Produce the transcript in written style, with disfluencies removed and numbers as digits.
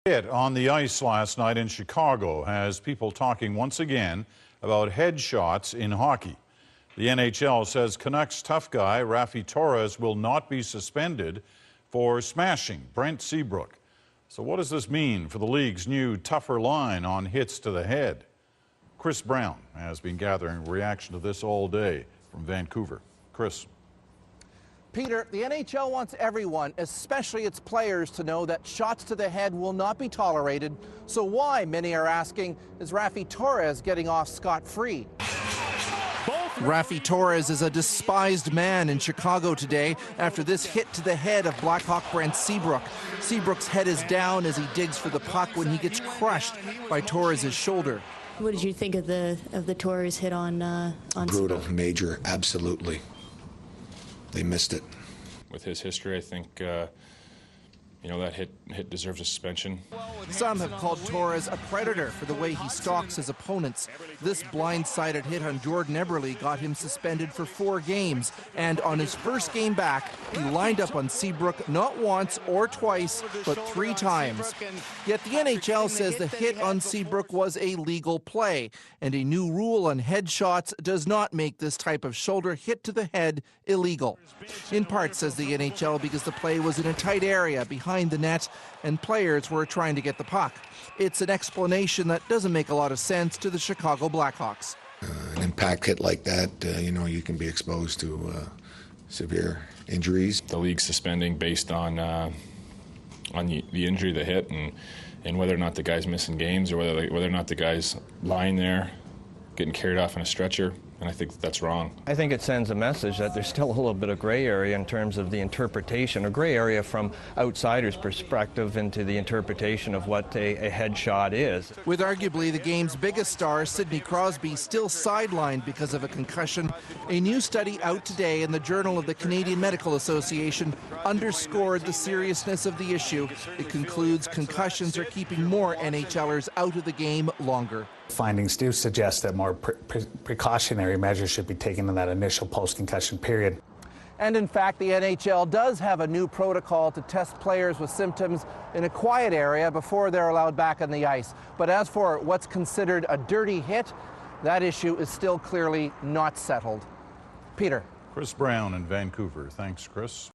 Hit on the ice last night in Chicago has people talking once again about headshots in hockey. The NHL says Canucks tough guy Raffe Tores will not be suspended for smashing Brent Seabrook. So what does this mean for the league's new tougher line on hits to the head? Chris Brown has been gathering reaction to this all day from Vancouver. Chris. Peter, the NHL wants everyone, especially its players, to know that shots to the head will not be tolerated. So why, many are asking, is Raffe Tores getting off scot-free? Raffe Tores is a despised man in Chicago today after this hit to the head of Blackhawk Brent Seabrook. Seabrook's head is down as he digs for the puck when he gets crushed by Torres' shoulder. What did you think of the Torres hit on Brutal, Seabrook? major, absolutely. They missed it. With his history, I think that hit deserves a suspension. Some have called Torres a predator for the way he stalks his opponents. This blindsided hit on Jordan Eberle got him suspended for 4 games. And on his first game back, he lined up on Seabrook not once or twice, but 3 times. Yet the NHL says the hit on Seabrook was a legal play, and a new rule on headshots does not make this type of shoulder hit to the head illegal. In part, says the NHL, because the play was in a tight area behind the net and players were trying to get the puck. It's an explanation that doesn't make a lot of sense to the Chicago Blackhawks. An impact hit like that, you can be exposed to severe injuries. The league suspending based on the injury, the hit, and whether or not the guy's missing games or whether or not the guy's lying there getting carried off in a stretcher. And I think that's wrong. I think it sends a message that there's still a little bit of gray area in terms of the interpretation, a gray area from outsiders' perspective into the interpretation of what a headshot is. With arguably the game's biggest star, Sidney Crosby, still sidelined because of a concussion, a new study out today in the Journal of the Canadian Medical Association underscored the seriousness of the issue. It concludes concussions are keeping more NHLers out of the game longer. Findings do suggest that more precautionary measures should be taken in that initial post-concussion period. And in fact, the NHL does have a new protocol to test players with symptoms in a quiet area before they're allowed back on the ice. But as for what's considered a dirty hit, that issue is still clearly not settled. Peter. Chris Brown in Vancouver. Thanks, Chris.